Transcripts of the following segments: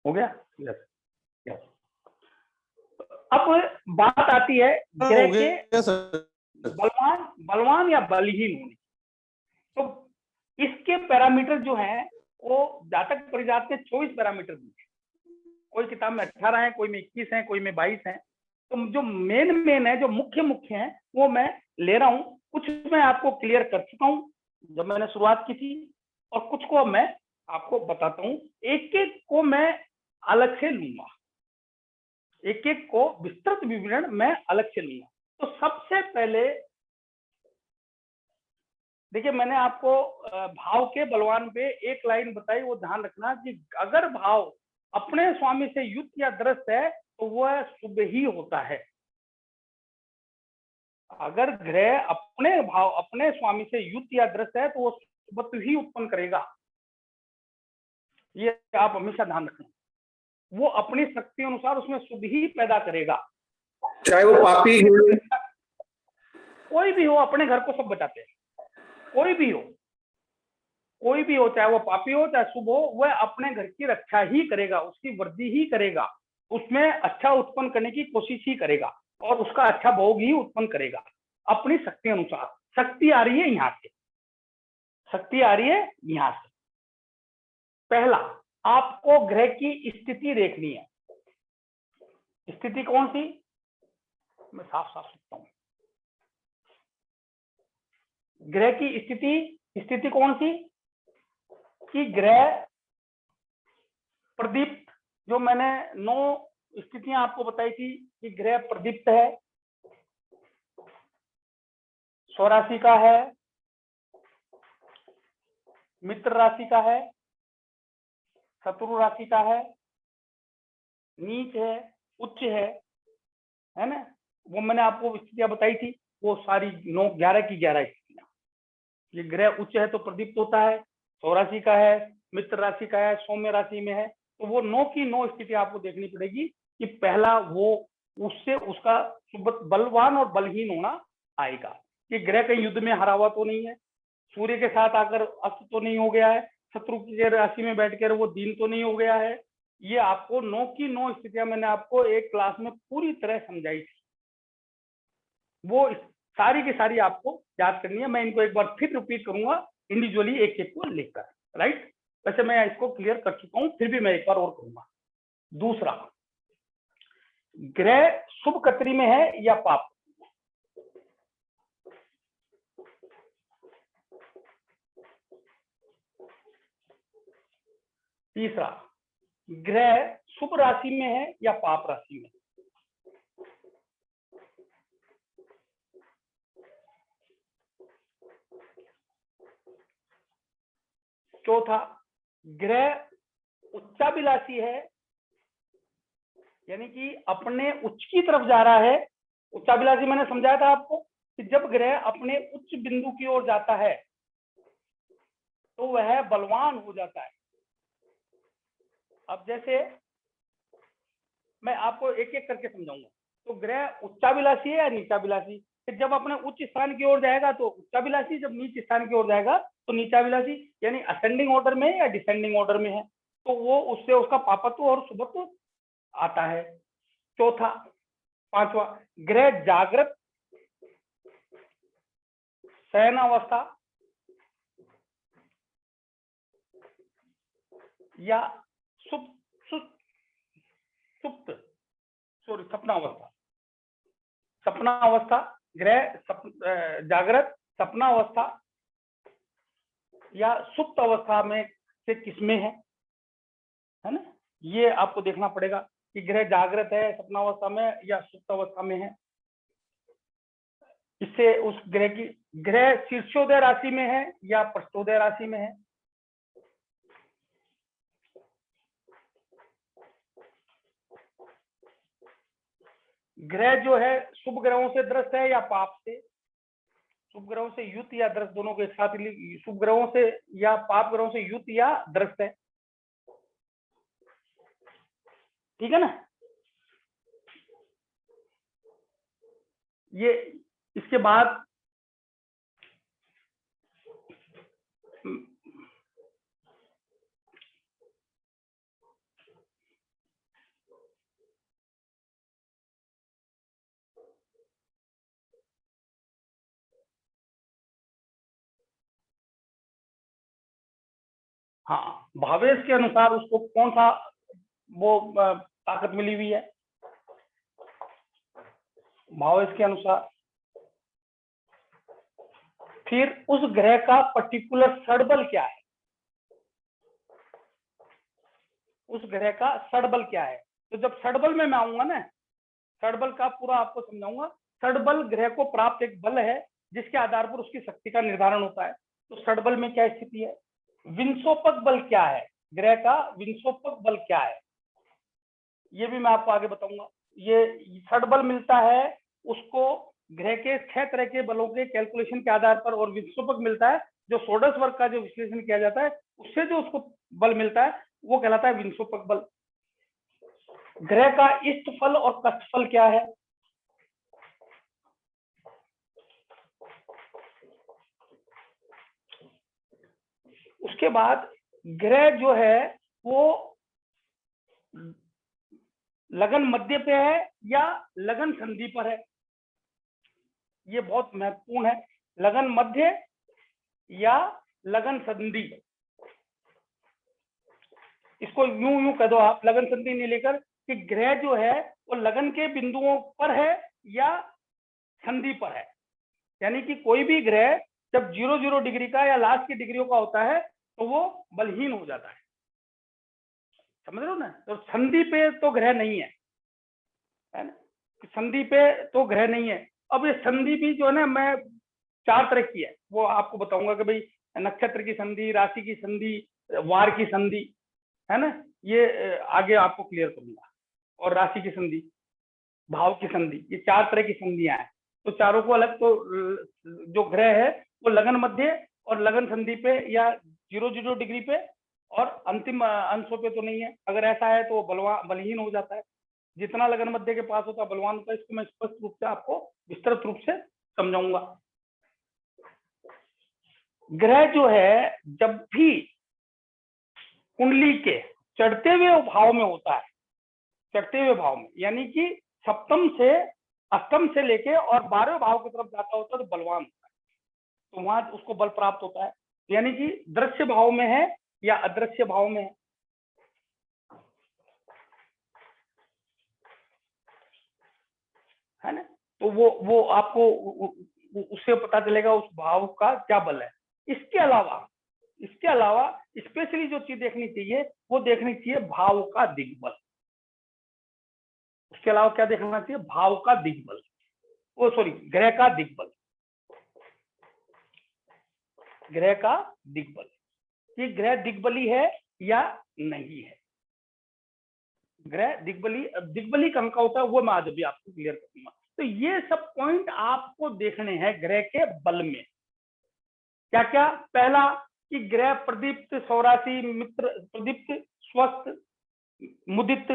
हो गया? Yes yes. अब बात आती है ग्रह के बलवान या बलहीन होने। तो इसके पैरामीटर जो हैं वो जातक परिजात के 24 पैरामीटर दिए। कोई किताब में 18 है, कोई में 21 है, कोई में 22 है। तो जो मेन है, जो मुख्य है, वो मैं ले रहा हूं। कुछ मैं आपको क्लियर कर चुका हूं जब मैंने शुरुआत की थी, और कुछ को मैं आपको बताता हूं। एक एक को मैं अलग से लूंगा, एक एक को विस्तृत विवरण मैं अलग से लूंगा। तो सबसे पहले देखिए, मैंने आपको भाव के बलवान पे एक लाइन बताई, वो ध्यान रखना कि अगर भाव अपने स्वामी से युक्त या द्रस्त है तो वह शुभ ही होता है। अगर ग्रह अपने स्वामी से युक्त या द्रस्त है तो वो शुभत्व ही उत्पन्न करेगा। ये आप हमेशा ध्यान रखना। वो अपनी शक्ति अनुसार उसमें शुभ ही पैदा करेगा, चाहे वो पापी कोई भी हो। अपने घर को सब बचाते हैं, कोई भी हो, चाहे वो पापी हो चाहे शुभ हो, वह अपने घर की रक्षा ही करेगा, उसकी वृद्धि ही करेगा, उसमें अच्छा उत्पन्न करने की कोशिश ही करेगा, और उसका अच्छा भोग ही उत्पन्न करेगा अपनी शक्ति अनुसार। शक्ति आ रही है यहां से, शक्ति आ रही है यहां से। पहला, आपको ग्रह की स्थिति देखनी है। स्थिति कौन सी? मैं साफ लिखता हूं। ग्रह की स्थिति कौन सी? कि ग्रह प्रदीप्त, जो मैंने 9 स्थितियां आपको बताई थी कि ग्रह प्रदीप्त है, स्वराशि का है, मित्र राशि का है, शत्रु राशि का है, नीच है, उच्च है ना? वो मैंने आपको स्थितियां बताई थी, वो सारी 9 11 की 11 स्थितियां। ये ग्रह उच्च है तो प्रदीप्त होता है, स्वराशि का है, मित्र राशि का है, सौम्य राशि में है। तो वो 9 की 9 स्थिति आपको देखनी पड़ेगी कि पहला वो उससे उसका बलवान और बलहीन होना आएगा। कि ग्रह कहीं युद्ध में हरा हुआ तो नहीं है, सूर्य के साथ आकर अस्त तो नहीं हो गया है, शत्रु की राशि में बैठकर वो दीन तो नहीं हो गया है। ये आपको 9 की 9 स्थितियां मैंने आपको एक क्लास में पूरी तरह समझाई थी, वो सारी की सारी आपको याद करनी है। मैं इनको एक बार फिर रिपीट करूंगा इंडिविजुअली, एक एक को लिखकर। राइट? वैसे मैं इसको क्लियर कर चुका हूं, फिर भी मैं एक बार और करूंगा। दूसरा, ग्रह शुभ कत्री में है या पाप? तीसरा, ग्रह शुभ राशि में है या पाप राशि में? चौथा, ग्रह उच्चाभिलाषी है, यानी कि अपने उच्च की तरफ जा रहा है। उच्चाभिलाषी मैंने समझाया था आपको कि जब ग्रह अपने उच्च बिंदु की ओर जाता है तो वह बलवान हो जाता है। अब जैसे मैं आपको एक एक करके समझाऊंगा। तो ग्रह उच्चाभिलाषी है या नीचाभिलाषी? जब अपने उच्च स्थान की ओर जाएगा तो उच्चाभिलाषी, जब नीच स्थान की ओर जाएगा तो नीचाभिलाषी। यानी असेंडिंग ऑर्डर में है या डिसेंडिंग ऑर्डर में है, तो वो उससे उसका पापत्व और शुभत्व आता है। चौथा, पांचवा, ग्रह जागृत शयनावस्था या सुप्त सपनावस्था। सपनावस्था, ग्रह जागृत, सपनावस्था या सुप्त अवस्था में से किसमें है ना? ये आपको देखना पड़ेगा कि ग्रह जागृत है सपनावस्था में या सुप्त अवस्था में है। इससे उस ग्रह शीर्षोदय राशि में है या पृष्ठोदय राशि में है। ग्रह जो है शुभ ग्रहों से द्रस्त है या पाप से? शुभ ग्रहों से युक्त या द्रस्त, दोनों के साथ। शुभ ग्रहों से या पाप ग्रहों से युक्त या द्रस्त है, ठीक है ना? ये इसके बाद भावेश के अनुसार उसको कौन सा वो ताकत मिली हुई है, भावेश के अनुसार। फिर उस ग्रह का पर्टिकुलर षडबल क्या है, उस ग्रह का षडबल क्या है। तो जब षडबल में मैं आऊंगा ना, षडबल का पूरा आपको समझाऊंगा। षडबल ग्रह को प्राप्त एक बल है जिसके आधार पर उसकी शक्ति का निर्धारण होता है। तो षडबल में क्या स्थिति है, विंशोपक बल क्या है, ग्रह का विंशोपक बल क्या है, ये भी मैं आपको आगे बताऊंगा। ये षडबल मिलता है उसको ग्रह के 6 तरह के बलों के कैलकुलेशन के आधार पर, और विंशोपक मिलता है जो षोडश वर्ग का जो विश्लेषण किया जाता है उससे जो उसको बल मिलता है वो कहलाता है विंशोपक बल। ग्रह का इष्टफल और कष्टफल क्या है, उसके बाद ग्रह जो है वो लगन मध्य पे है या लगन संधि पर है, ये बहुत महत्वपूर्ण है। लगन मध्य या लगन संधि, इसको यूं कह दो आप, लगन संधि नहीं लेकर, कि ग्रह जो है वो लगन के बिंदुओं पर है या संधि पर है। यानी कि कोई भी ग्रह जब 0 डिग्री का या लास्ट की डिग्रियों का होता है तो वो बलहीन हो जाता है, समझ रहे हो ना। तो संधि पे तो ग्रह नहीं है ना, संधि पे तो ग्रह नहीं है। अब ये संधि भी जो है ना, मैं 4 तरह की है वो आपको बताऊंगा कि भाई नक्षत्र की संधि, राशि की संधि, वार की संधि, है ना, ये आगे आपको क्लियर करूंगा। और राशि की संधि, भाव की संधि, ये 4 तरह की संधियां हैं। तो चारों को अलग, तो जो ग्रह है वो लगन मध्य और लगन संधि पे या 0 डिग्री पे और अंतिम अंशों पे तो नहीं है। अगर ऐसा है तो बलहीन हो जाता है। जितना लगन मध्य के पास होता है बलवान होता है। इसको मैं स्पष्ट रूप से आपको विस्तृत रूप से समझाऊंगा। ग्रह जो है जब भी कुंडली के चढ़ते हुए भाव में होता है, चढ़ते हुए भाव में, यानी कि सप्तम से अष्टम से लेके और 12वें भाव की तरफ जाता होता है तो बलवान होता है, तो वहां उसको बल प्राप्त होता है। यानी कि दृश्य भाव में है या अदृश्य भाव में है ना, तो वो आपको उससे पता चलेगा उस भाव का क्या बल है। इसके अलावा स्पेशली जो चीज देखनी चाहिए वो देखनी चाहिए भाव का दिग्बल। उसके अलावा क्या देखना चाहिए, भाव का दिग्बल, ओ सॉरी, ग्रह का दिग्बल, ग्रह का दिग्बल, कि ग्रह दिग्बली है या नहीं है। ग्रह दिग्बली कहां का होता है वो मैं आज भी आपको क्लियर करूंगा। तो ये सब पॉइंट आपको देखने हैं ग्रह के बल में। क्या क्या, पहला कि ग्रह प्रदीप्त, सौरासी, मित्र, प्रदीप्त, स्वस्थ, मुदित,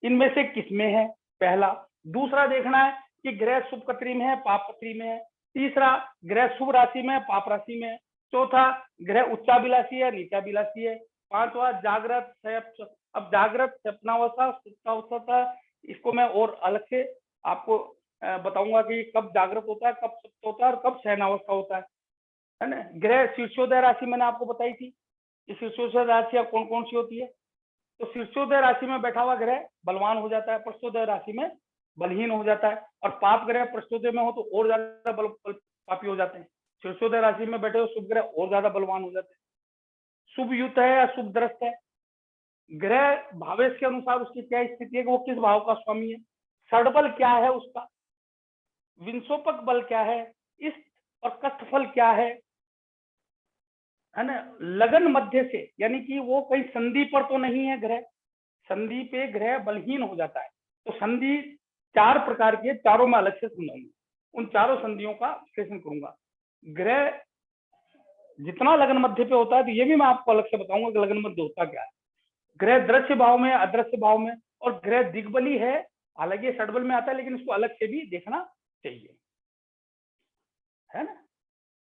इनमें से किसमें है, पहला। दूसरा देखना है कि ग्रह शुभ कत्री में है, पाप कत्री में है। तीसरा, ग्रह शुभ राशि में है, पाप राशि में है। चौथा, ग्रह उच्चाभिलाषी है, नीचाभिलाषी है। पांचवा, जागृत, अब जागृत, स्वप्नावस्था, सुप्तावस्था, इसको मैं और अलग से आपको बताऊंगा कि कब जागृत होता है, कब सुप्त होता है और कब शयनावस्था होता है ना। ग्रह शीर्षोदय राशि मैंने आपको बताई थी। ये शीर्षोदय राशियां कौन कौन सी होती है। तो शीर्षोदय राशि में बैठा हुआ ग्रह बलवान हो जाता है, प्रस्तोदय राशि में बलहीन हो जाता है। और पाप ग्रह प्रस्तोदय में हो तो और ज्यादा पापी हो जाते हैं। शीर्षोदय राशि में बैठे हुए शुभ ग्रह और ज्यादा बलवान हो जाते हैं। शुभ युत है या शुभ द्रष्ट है, ग्रह भावेश के अनुसार उसकी क्या स्थिति है कि वो किस भाव का स्वामी है, षडबल क्या है उसका, विंशोपक बल क्या है, इष्ट और कष्टफल क्या है ना। लगन मध्य से, यानी कि वो कहीं संधि पर तो नहीं है ग्रह, संधि पे ग्रह बलहीन हो जाता है। तो संधि 4 प्रकार की है, चारों में अलग से समझाऊंगा, उन चारों संधियों का विश्लेषण करूंगा। ग्रह जितना लगन मध्य पे होता है तो ये भी मैं आपको अलग से बताऊंगा कि लगन मध्य होता क्या है। ग्रह दृश्य भाव में, अदृश्य भाव में, और ग्रह दिग्बली है, हालांकि ये षडबल में आता है लेकिन इसको अलग से भी देखना चाहिए, है ना।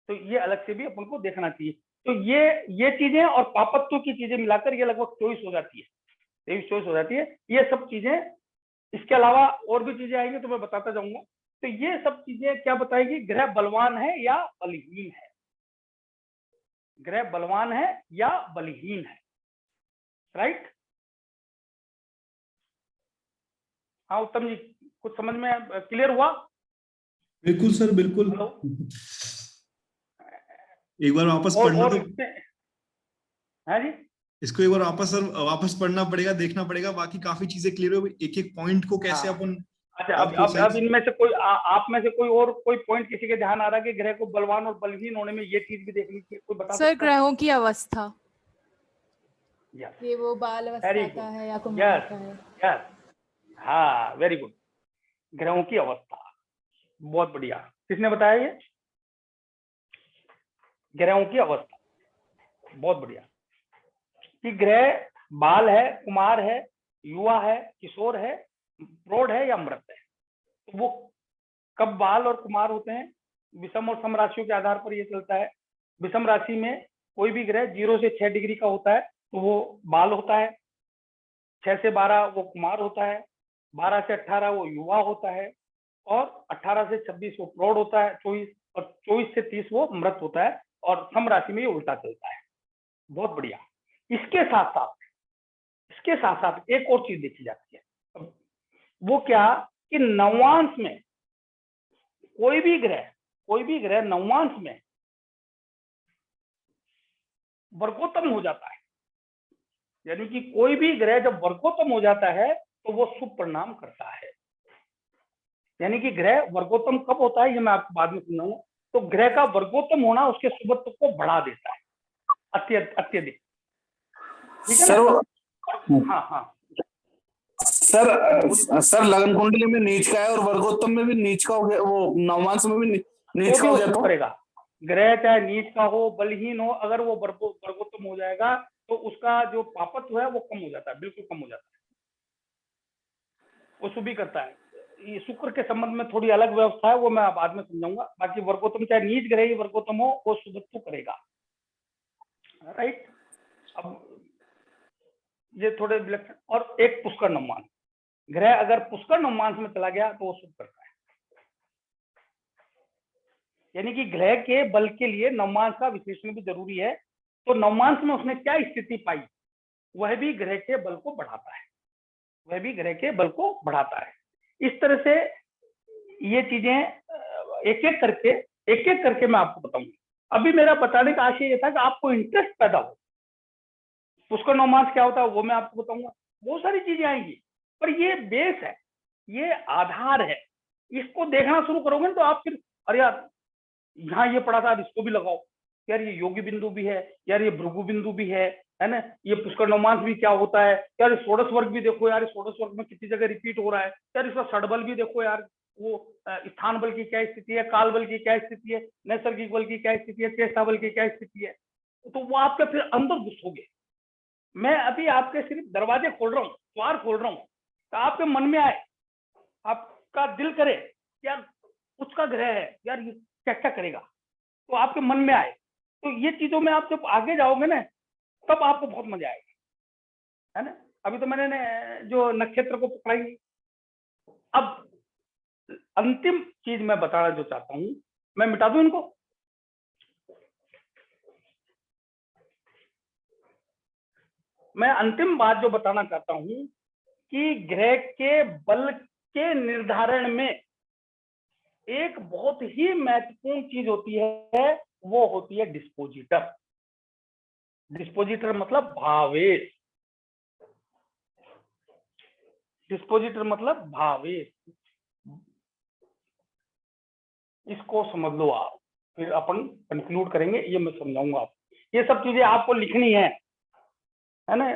तो ये अलग से भी अपन को देखना चाहिए। तो ये चीजें और पापत्व की चीजें मिलाकर ये लगभग 24 हो जाती है, 23-24 हो जाती है ये सब चीजें। इसके अलावा और भी चीजें आएंगी तो मैं बताता जाऊंगा। तो ये सब चीजें क्या बताएगी, ग्रह बलवान है या बलहीन है, ग्रह बलवान है या बलहीन है। राइट? हाँ उत्तम जी, कुछ समझ में क्लियर हुआ? बिल्कुल सर, बिल्कुल। हेलो? एक बार वापस और पढ़ना तो इसमें, हाँ जी, इसको एक बार वापस पढ़ना पड़ेगा, देखना पड़ेगा, बाकी काफी चीजें क्लियर हो, एक एक पॉइंट को कैसे हाँ। अपन अच्छा, और अब इनमें से कोई आप में से कोई और कोई पॉइंट किसी के ध्यान आ रहा है कि ग्रह को बलवान और बलहीन होने में ये चीज भी देखनी चाहिए, कोई बता सर सकता है? ग्रहों की अवस्था, यस, कि वो बाल वेरी अवस्था का गुड, है या कुमार यस का है। यस, हाँ वेरी गुड, ग्रहों की अवस्था, बहुत बढ़िया। किसने बताया ये? ग्रहों की अवस्था, बहुत बढ़िया। कि ग्रह बाल है, कुमार है, युवा है, किशोर है, प्रौढ़ है या मृत है, तो वो कब बाल और कुमार होते हैं? विषम और सम राशियों के आधार पर ये चलता है। विषम राशि में कोई भी ग्रह 0 से 6 डिग्री का होता है तो वो बाल होता है, 6 से 12 वो कुमार होता है, 12 से 18 वो युवा होता है, और 18 से 26 वो प्रौढ़ होता है, 24 और 24 से 30 वो मृत होता है, और सम राशि में ये उल्टा चलता है। बहुत बढ़िया। इसके साथ साथ एक और चीज देखी जाती है, वो क्या कि नवांश में कोई भी ग्रह नवांश में वर्गोत्तम हो जाता है, यानी कि कोई भी ग्रह जब वर्गोत्तम हो जाता है तो वो शुभ परिणाम करता है। यानी कि ग्रह वर्गोत्तम कब होता है ये मैं आपको बाद में समझाऊंगा। तो ग्रह का वर्गोत्तम होना उसके शुभत्व को बढ़ा देता है अत्यधिक, ठीक है ना? हाँ हाँ सर लगन कुंडली में नीच का है और वर्गोत्तम में भी नीच का हो गया, वो नवमांश में भी नीच तो का भी हो वो गया शुभ तो करेगा। ग्रह चाहे नीच का हो, बलहीन हो, अगर वो वर्गोत्तम हो जाएगा तो उसका जो पापत्व है वो कम हो जाता है, बिल्कुल कम हो जाता है, वो शुभ ही करता है। ये शुक्र के संबंध में थोड़ी अलग व्यवस्था है, वो मैं बाद में समझाऊंगा। बाकी वर्गोत्तम चाहे नीच ग्रह ही वर्गोत्तम हो वो शुभत्व करेगा, राइट? अब ये थोड़े विलक्षण। और एक पुष्कर नवमांश ग्रह अगर पुष्कर नवमांश में चला गया तो वो शुभ करता है। यानी कि ग्रह के बल के लिए नवमांश का विश्लेषण भी जरूरी है। तो नवमांश में उसने क्या स्थिति पाई, वह भी ग्रह के बल को बढ़ाता है, वह भी ग्रह के बल को बढ़ाता है। इस तरह से ये चीजें एक एक करके मैं आपको बताऊंगा। अभी मेरा बताने का आशय ये था कि आपको इंटरेस्ट पैदा हो। पुष्कर नवमांश क्या होता है वो मैं आपको बताऊंगा, बहुत सारी चीजें आएंगी, पर ये बेस है, ये आधार है। इसको देखना शुरू करोगे तो आप फिर अरे यार यहाँ ये पढ़ा था, इसको भी लगाओ, यार ये योगी बिंदु भी है, यार ये भृगु बिंदु भी है ना, ये पुष्कर नवमांश भी क्या होता है, यार षोडश वर्ग भी देखो, यार षोडश वर्ग में कितनी जगह रिपीट हो रहा है, यार इसका षडबल भी देखो, यार वो स्थान बल की क्या स्थिति है, काल बल की क्या स्थिति है, नैसर्गिक बल की क्या स्थिति है, चेष्टा बल की क्या स्थिति है, तो वो आपके फिर अंदर घुसोगे। मैं अभी आपके सिर्फ दरवाजे खोल रहा हूँ, द्वार खोल रहा हूँ, तो आपके मन में आए, आपका दिल करे यार उसका ग्रह है, यार ये क्या क्या करेगा, तो आपके मन में आए, तो ये चीजों में आप जब आगे जाओगे ना तब आपको बहुत मजा आएगा, है ना? अभी तो मैंने जो नक्षत्र को पकड़ाई। अब अंतिम चीज मैं बताना जो चाहता हूं, मैं मिटा दूं इनको, मैं अंतिम बात जो बताना चाहता हूं कि ग्रह के बल के निर्धारण में एक बहुत ही महत्वपूर्ण चीज होती है, वो होती है डिस्पोजिटर। डिस्पोजिटर मतलब भावेश, डिस्पोजिटर मतलब भावेश, इसको समझ लो आप, फिर अपन कंक्लूड करेंगे, ये मैं समझाऊंगा आपको। ये सब चीजें आपको लिखनी है ना,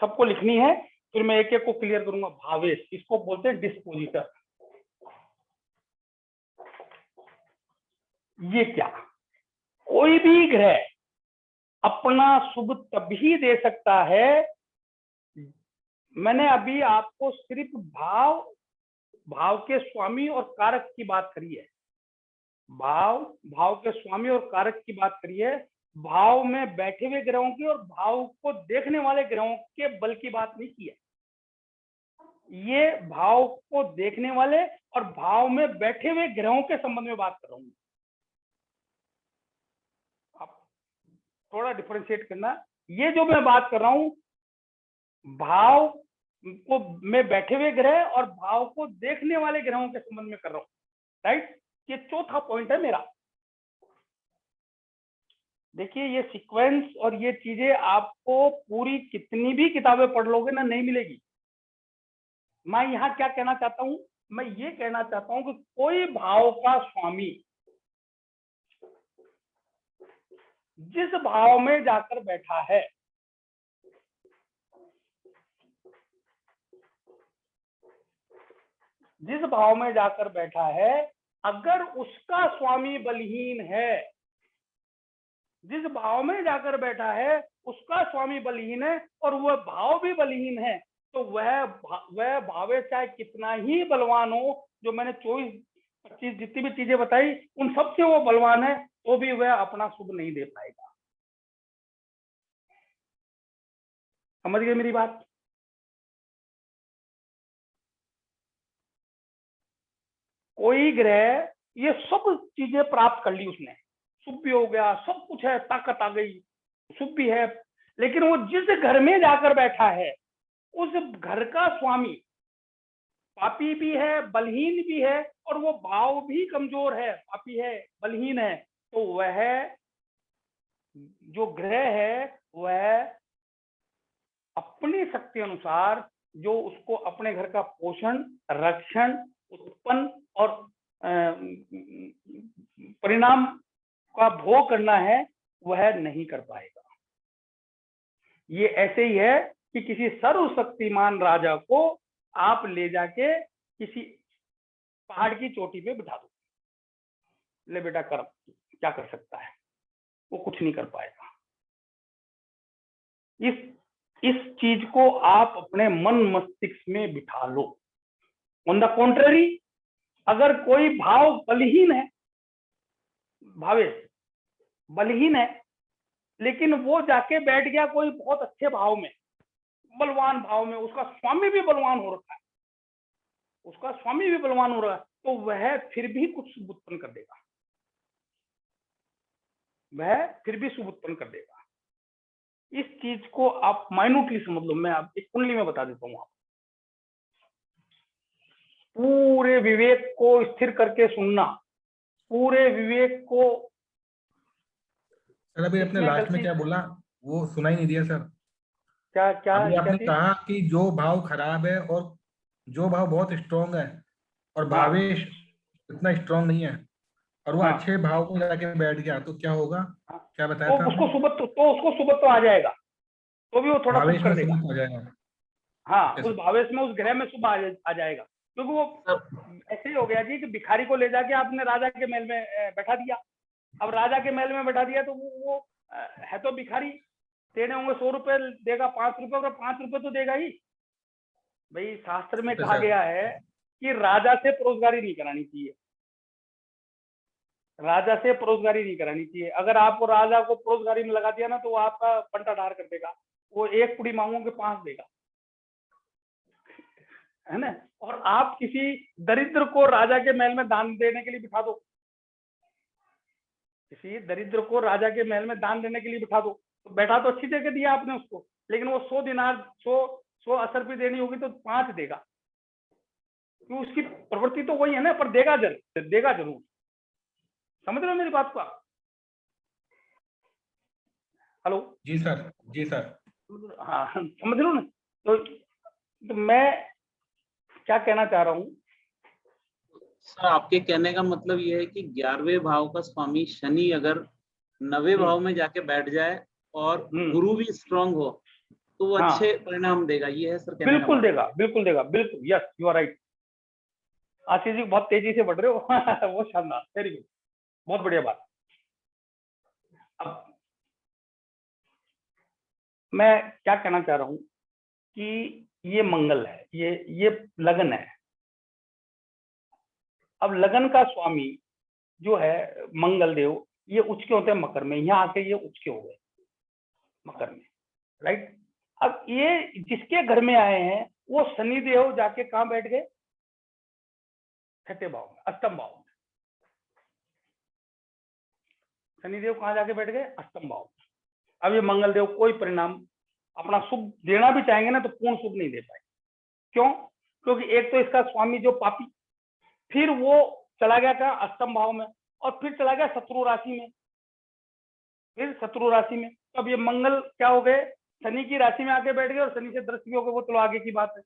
सबको लिखनी है, फिर मैं एक एक को क्लियर करूंगा। भावेश इसको बोलते हैं डिस्पोजिटर। ये क्या, कोई भी ग्रह अपना शुभ तभी दे सकता है, मैंने अभी आपको सिर्फ भाव के स्वामी और कारक की बात करी है, भाव के स्वामी और कारक की बात करी है, भाव में बैठे हुए ग्रहों की और भाव को देखने वाले ग्रहों के बल की बात नहीं की है। ये भाव को देखने वाले और भाव में बैठे हुए ग्रहों के संबंध में बात कर रहा हूं। आप थोड़ा डिफरेंशिएट करना, ये जो मैं बात कर रहा हूं भाव को में बैठे हुए ग्रह और भाव को देखने वाले ग्रहों के संबंध में कर रहा हूं, राइट। ये चौथा पॉइंट है मेरा। देखिए ये सीक्वेंस और ये चीजें आपको पूरी कितनी भी किताबें पढ़ लोगे ना, नहीं मिलेगी। मैं यहाँ क्या कहना चाहता हूं, मैं ये कहना चाहता हूं कि कोई भाव का स्वामी जिस भाव में जाकर बैठा है, जिस भाव में जाकर बैठा है, अगर उसका स्वामी बलहीन है, जिस भाव में जाकर बैठा है उसका स्वामी बलहीन है और वह भाव भी बलहीन है, तो वह भावे चाहे कितना ही बलवान हो, जो मैंने 24-25 जितनी भी चीजें बताई उन सबसे वो बलवान है, तो भी वह अपना शुभ नहीं दे पाएगा। समझ गए मेरी बात? कोई ग्रह ये सब चीजें प्राप्त कर ली उसने, शुभ भी हो गया, सब कुछ है, ताकत आ गई, शुभ भी है, लेकिन वो जिस घर में जाकर बैठा है उस घर का स्वामी पापी भी है, बलहीन भी है, और वो भाव भी कमजोर है, पापी है, बलहीन है, तो वह जो ग्रह है वह अपनी शक्ति अनुसार जो उसको अपने घर का पोषण, रक्षण, उत्पन्न और परिणाम का भोग करना है, वह नहीं कर पाएगा। ये ऐसे ही है कि किसी सर्वशक्तिमान राजा को आप ले जाके किसी पहाड़ की चोटी पे बिठा दो, ले बेटा कर, क्या कर सकता है? वो कुछ नहीं कर पाएगा। इस चीज को आप अपने मन मस्तिष्क में बिठा लो। ऑन द कॉन्ट्ररी, अगर कोई भाव बलहीन है, भावेश बलहीन है, लेकिन वो जाके बैठ गया कोई बहुत अच्छे भाव में, बलवान भाव में, उसका स्वामी भी बलवान हो रखा है, उसका स्वामी भी बलवान हो रहा है, तो वह फिर भी कुछ शुभ उत्पन्न कर देगा, वह फिर भी शुभ उत्पन्न कर देगा। इस चीज को आप माइन्यूटली समझ लो। मैं आप एक कुंडली में बता देता हूँ, आप पूरे विवेक को स्थिर करके सुनना, पूरे विवेक को। सर अभी अपने लास्ट में क्या बोला वो सुना ही नहीं दिया सर। क्या क्या अभी आपने क्या कहा कि जो भाव खराब है और जो भाव बहुत स्ट्रांग है और हाँ, भावेश इतना स्ट्रांग नहीं है और वो हाँ, अच्छे भाव में जाके बैठ गया तो क्या होगा? हाँ, क्या बताया तो था उसको आपने? सुबह तो उसको सुबह तो आ जाएगा, तो भी वो थोड़ा शुभ भावेश कर में देगा। सुबह हो जाएगा। हाँ, ठीक है उस भावेश में, उस ग्रह में शुभ आ जाएगा, क्योंकि वो ऐसे ही हो गया जी कि भिखारी को ले जाके आपने राजा के महल में बैठा दिया। अब राजा के महल में बैठा दिया तो वो है तो भिखारी, देने होंगे 100 रुपए, देगा 5 रुपए, और 5 रुपए तो देगा ही। भाई शास्त्र में तो कहा सर गया है कि राजा से परोजगारी नहीं करानी चाहिए, राजा से परोजगारी नहीं करानी चाहिए। अगर आपको राजा को परोजगारी में लगा दिया ना, तो वो आपका पंटा ढार कर देगा, वो 1 पुड़ी मांगोगे 5 देगा, है ना। और आप किसी दरिद्र को राजा के महल में दान देने के लिए बिठा दो, किसी दरिद्र को राजा के महल में दान देने के लिए बिठा दो, तो बैठा तो अच्छी जगह दिया आपने उसको, लेकिन वो 100 दिनार 100 असरफी देनी होगी तो 5 देगा, क्योंकि उसकी प्रवृत्ति तो वही है ना, पर देगा जरूर। समझ रहे हो मेरी बात को? हेलो? जी सर, जी सर। हाँ, समझ लो ना। तो मैं क्या कहना चाह रहा हूँ, सर आपके कहने का मतलब ये है कि 11वें भाव का स्वामी शनि अगर 9वें भाव में जाके बैठ जाए और गुरु भी स्ट्रांग हो तो वो हाँ, अच्छे परिणाम देगा, ये है सर कहने का बिल्कुल मतलब। देगा, बिल्कुल देगा, बिल्कुल, yes you are right. Ashish ji बहुत तेजी से बढ़ रहे हो वो शानदार, वेरी गुड, बहुत बढ़िया बात। अब मैं क्या कहना चाह रहा हूँ कि ये मंगल है, ये लगन है। अब लगन का स्वामी जो है मंगल देव, ये उच्च के होते हैं मकर में, यहाँ आके ये उच्च के हो गए मकर में, राइट। अब ये जिसके घर में आए हैं वो शनि देव जाके कहाँ बैठ गए? 6ठे भाव में, अष्टम भाव में। शनिदेव कहाँ जाके बैठ गए? अष्टम भाव में। अब ये मंगल देव कोई परिणाम अपना शुभ देना भी चाहेंगे ना तो पूर्ण शुभ नहीं दे पाएंगे। क्यों? क्योंकि एक तो इसका स्वामी जो पापी, फिर वो चला गया था अष्टम भाव में, और फिर चला गया शत्रु राशि में, फिर शत्रु राशि में। तो अब ये मंगल क्या हो गए, शनि की राशि में आके बैठ गए, और शनि से दृष्टि भी हो गए, वो चलो आगे की बात है,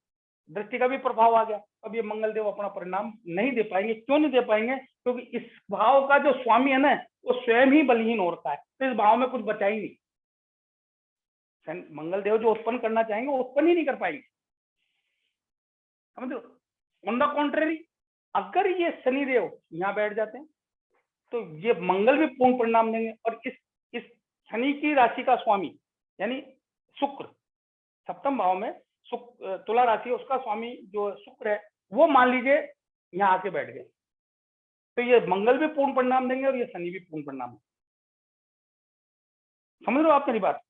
दृष्टि का भी प्रभाव आ गया। अब ये मंगल देव अपना परिणाम नहीं दे पाएंगे। क्यों नहीं दे पाएंगे? क्योंकि इस भाव का जो स्वामी है ना, वो स्वयं ही बलहीन हो रखा है, तो इस भाव में कुछ बचा ही नहीं। मंगल देव जो उत्पन्न करना चाहेंगे वो उत्पन्न ही नहीं कर पाएंगे, समझ लो। ऑन द कॉन्ट्रेरी, अगर ये शनि देव यहाँ बैठ जाते हैं तो ये मंगल भी पूर्ण परिणाम देंगे। और इस शनि की राशि का स्वामी यानी शुक्र, सप्तम भाव में शुक्र, तुला राशि, उसका स्वामी जो शुक्र है, वो मान लीजिए यहाँ आके बैठ गए, तो ये मंगल भी पूर्ण परिणाम देंगे और ये शनि भी पूर्ण परिणाम देंगे। समझ लो आप मेरी बात।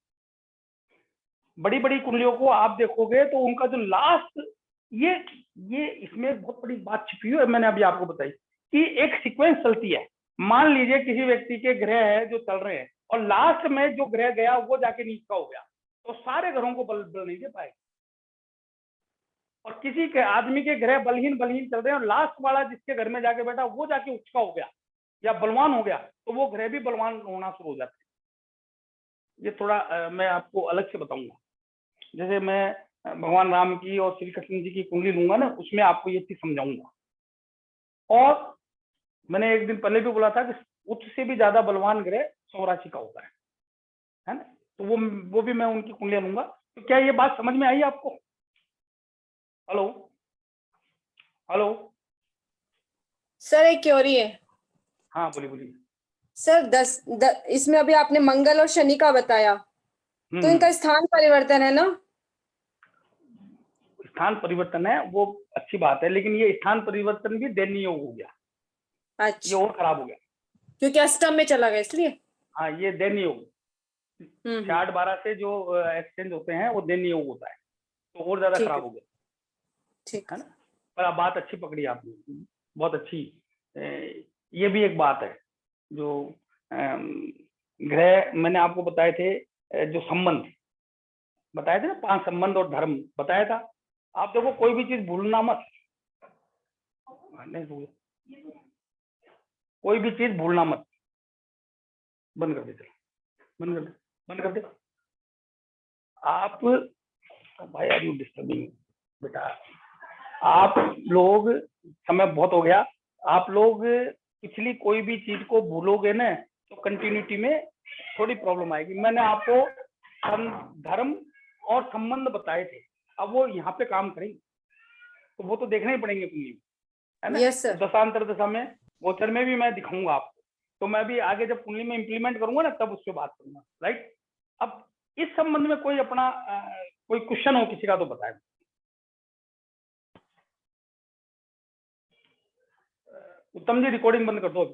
बड़ी बड़ी कुंडलियों को आप देखोगे तो उनका जो लास्ट, ये इसमें बहुत बड़ी बात छिपी हुई है, मैंने अभी आपको बताई कि एक सीक्वेंस चलती है। मान लीजिए किसी व्यक्ति के ग्रह है जो चल रहे हैं, और लास्ट में जो ग्रह गया वो जाके नीच का हो गया, तो सारे ग्रहों को बल नहीं दे पाएगा। और किसी के आदमी के ग्रह बलहीन चल रहे हैं, और लास्ट वाला जिसके घर में जाके बैठा वो जाके उच्च का हो गया या बलवान हो गया, तो वो ग्रह भी बलवान होना शुरू हो जाते हैं। ये थोड़ा मैं आपको अलग से बताऊंगा। जैसे मैं भगवान राम की और श्री कृष्ण जी की कुंडली लूंगा ना, उसमें आपको ये चीज समझाऊंगा। और मैंने एक दिन पहले भी बोला था कि उच्च से भी ज्यादा बलवान ग्रह स्वराशि का होता है ना, तो वो भी मैं उनकी कुंडलियां लूंगा। तो क्या ये बात समझ में आई आपको? हेलो हेलो सर एक क्योरी है। हाँ बोलिए। सर इसमें अभी आपने मंगल और शनि का बताया, तो इनका स्थान परिवर्तन है ना? स्थान परिवर्तन है वो अच्छी बात है, लेकिन ये स्थान परिवर्तन भी दयनीय हो गया। अच्छा, ये और खराब हो गया क्योंकि अष्टम में चला गया इसलिए। हाँ, ये दयनीय हो, 8-12 से जो एक्सचेंज होते हैं वो दयनीय होता है, तो और ज्यादा खराब हो गया, ठीक है ना। पर आप बात अच्छी पकड़ी आपने, बहुत अच्छी। ये भी एक बात है जो ग्रह मैंने आपको बताए थे, जो संबंध बताए थे ना, 5 संबंध और धर्म बताया था। आप देखो कोई भी चीज भूलना मत, नहीं भूल, कोई भी चीज भूलना मत। बंद कर दे, चलो बंद कर दे। आप भाई आर यू डिस्टर्बिंग बेटा? आप लोग, समय बहुत हो गया, आप लोग पिछली कोई भी चीज को भूलोगे ना तो कंटिन्यूटी में थोड़ी प्रॉब्लम आएगी। मैंने आपको धर्म और संबंध बताए थे, अब वो यहाँ पे काम करेंगे तो वो तो देखने ही पड़ेंगे कुंडली में, है ना। Yes, sir. दशांतर दशा में, गोचर में भी मैं दिखाऊंगा आपको, तो मैं भी आगे जब कुंडली में इंप्लीमेंट करूंगा ना तब उससे बात करूंगा, राइट। अब इस संबंध में कोई अपना कोई क्वेश्चन हो किसी का तो बताए। उत्तम जी रिकॉर्डिंग बंद कर दो।